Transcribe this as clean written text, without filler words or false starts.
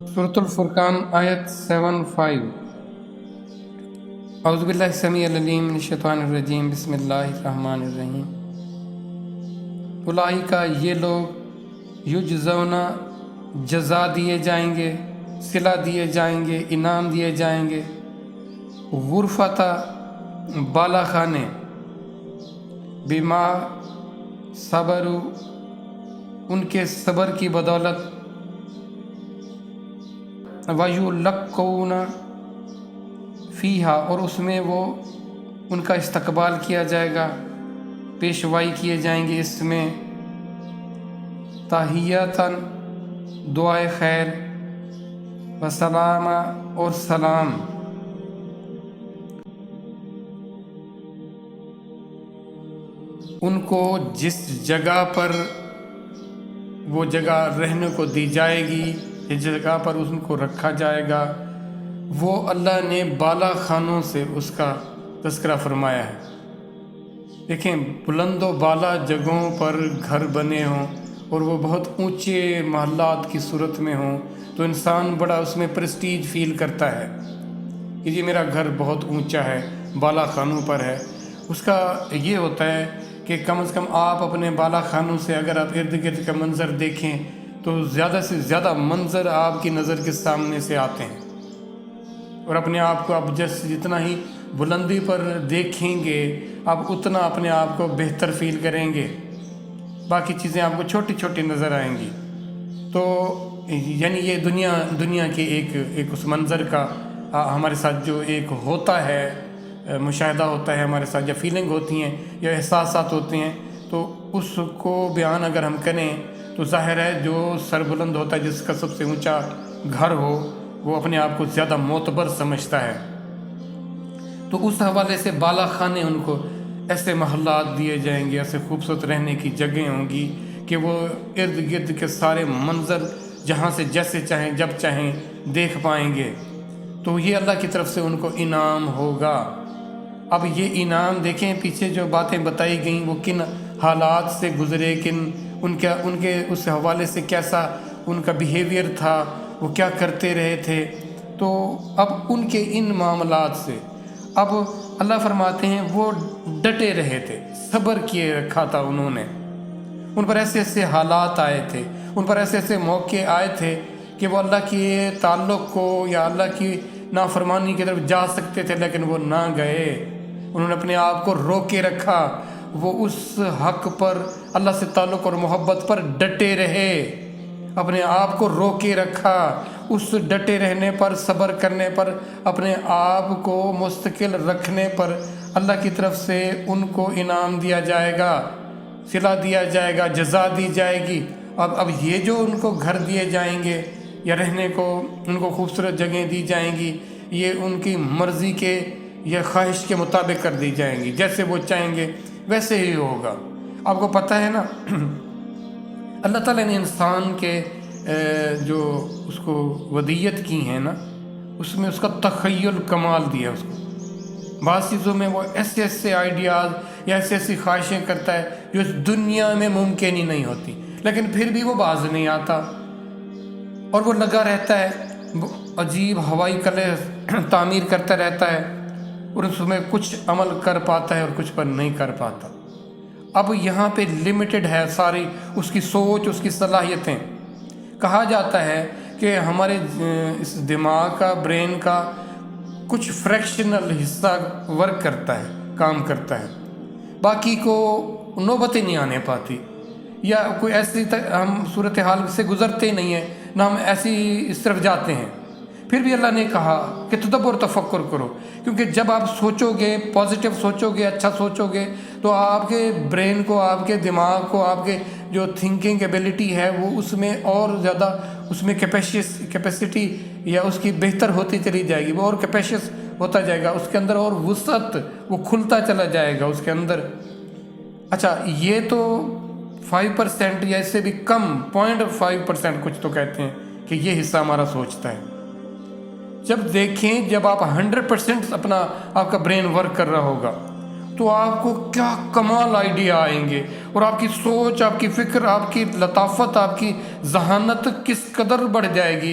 सूरत अल-फुरकान आयत 75। औज़ु बिल्लाहि समीउल अलीम मिनश शैतानिर रजीम बिस्मिल्लाहिर रहमानिर रहीम। उलाइका ये लोग युजज़ौना जज़ा दिए जाएंगे, सिला दिए जाएंगे, इनाम दिए जाएंगे, गुरफ़ता बाला खाने, बिमा सबरू उनके सब्र की बदौलत, वयुलक्कौना फ़ीहा और उसमें वो उनका इस्तकबाल किया जाएगा, पेशवाई किए जाएंगे इसमें, ताहियतन दुआए खैर, व सलामा और सलाम। उनको जिस जगह पर वो जगह रहने को दी जाएगी, जिस जगह पर उनको रखा जाएगा, वो अल्लाह ने बाला खानों से उसका तज़किरा फरमाया है। देखें, बुलंदो बाला जगहों पर घर बने हों और वो बहुत ऊंचे महल्लात की सूरत में हों तो इंसान बड़ा उसमें प्रेस्टीज फील करता है कि जी मेरा घर बहुत ऊंचा है, बाला खानों पर है। उसका ये होता है कि कम से कम आप अपने बाला खानों से अगर आप इर्द गिर्द का मंज़र देखें तो ज़्यादा से ज़्यादा मंज़र आपकी नज़र के सामने से आते हैं, और अपने आप को आप जितना ही बुलंदी पर देखेंगे आप उतना अपने आप को बेहतर फील करेंगे, बाकी चीज़ें आपको छोटी छोटी नज़र आएंगी। तो यानी ये दुनिया के एक उस मंज़र का हमारे साथ जो एक होता है, मुशाहिदा होता है हमारे साथ, या फीलिंग होती हैं या एहसासात होते हैं, तो उसको बयान अगर हम करें तो ज़ाहिर है जो सरबुलंद होता है, जिसका सबसे ऊंचा घर हो, वो अपने आप को ज़्यादा मोतबर समझता है। तो उस हवाले से बाला खाने उनको ऐसे महल्लात दिए जाएंगे, ऐसे खूबसूरत रहने की जगह होंगी कि वो इर्द गिर्द के सारे मंज़र जहाँ से जैसे चाहें जब चाहें देख पाएंगे। तो ये अल्लाह की तरफ से उनको इनाम होगा। अब ये इनाम देखें, पीछे जो बातें बताई गई वो किन हालात से गुज़रे, उनके उस हवाले से कैसा उनका बिहेवियर था, वो क्या करते रहे थे। तो अब उनके इन मामलात से अब अल्लाह फरमाते हैं वो डटे रहे थे, सब्र किए रखा था उन्होंने। उन पर ऐसे ऐसे हालात आए थे, उन पर ऐसे ऐसे मौके आए थे कि वो अल्लाह के ताल्लुक़ को या अल्लाह की नाफरमानी की तरफ जा सकते थे, लेकिन वो ना गए। उन्होंने अपने आप को रोके रखा, वो उस हक़ पर, अल्लाह से ताल्लुक़ और मोहब्बत पर डटे रहे, अपने आप को रोके रखा। उस डटे रहने पर, सब्र करने पर, अपने आप को मुस्तकिल रखने पर अल्लाह की तरफ से उनको इनाम दिया जाएगा, सिला दिया जाएगा, जज़ा दी जाएगी। अब ये जो उनको घर दिए जाएंगे या रहने को उनको खूबसूरत जगह दी जाएंगी, ये उनकी मर्ज़ी के या ख्वाहिश के मुताबिक कर दी जाएंगी, जैसे वो चाहेंगे वैसे ही होगा। आपको पता है ना अल्लाह ताला ने इंसान के जो उसको वदीयत की है ना, उसमें उसका तख़य्युल कमाल दिया उसको। बाज़ चीज़ों में वो ऐसे ऐसे आइडियाज़ या ऐसी ऐसी ख्वाहिशें करता है जो इस दुनिया में मुमकिन ही नहीं होती, लेकिन फिर भी वो बाज नहीं आता और वो लगा रहता है, अजीब हवाई कले तामीर करता रहता है और उसमें कुछ अमल कर पाता है और कुछ पर नहीं कर पाता। अब यहाँ पे लिमिटेड है सारी उसकी सोच, उसकी सलाहियतें। कहा जाता है कि हमारे इस दिमाग का, ब्रेन का कुछ फ्रैक्शनल हिस्सा वर्क करता है, काम करता है, बाकी को नौबतें नहीं आने पाती, या कोई ऐसी हम सूरत हाल से गुज़रते नहीं हैं ना, हम ऐसी इस तरफ जाते हैं। फिर भी अल्लाह ने कहा कि तदब्बर तफक्कुर करो, क्योंकि जब आप सोचोगे, पॉजिटिव सोचोगे, अच्छा सोचोगे, तो आपके ब्रेन को, आपके दिमाग को, आपके जो थिंकिंग एबिलिटी है वो उसमें और ज़्यादा उसमें कैपेसिटी या उसकी बेहतर होती चली जाएगी, वो और कैपेशियस होता जाएगा, उसके अंदर और वुसअत वो खुलता चला जाएगा उसके अंदर। अच्छा, ये तो 5% या इससे भी कम 0.5% कुछ तो कहते हैं कि ये हिस्सा हमारा सोचता है। जब देखें, जब आप 100% अपना आपका ब्रेन वर्क कर रहा होगा तो आपको क्या कमाल आइडिया आएंगे, और आपकी सोच, आपकी फ़िक्र, आपकी लताफत, आपकी जहानत किस कदर बढ़ जाएगी।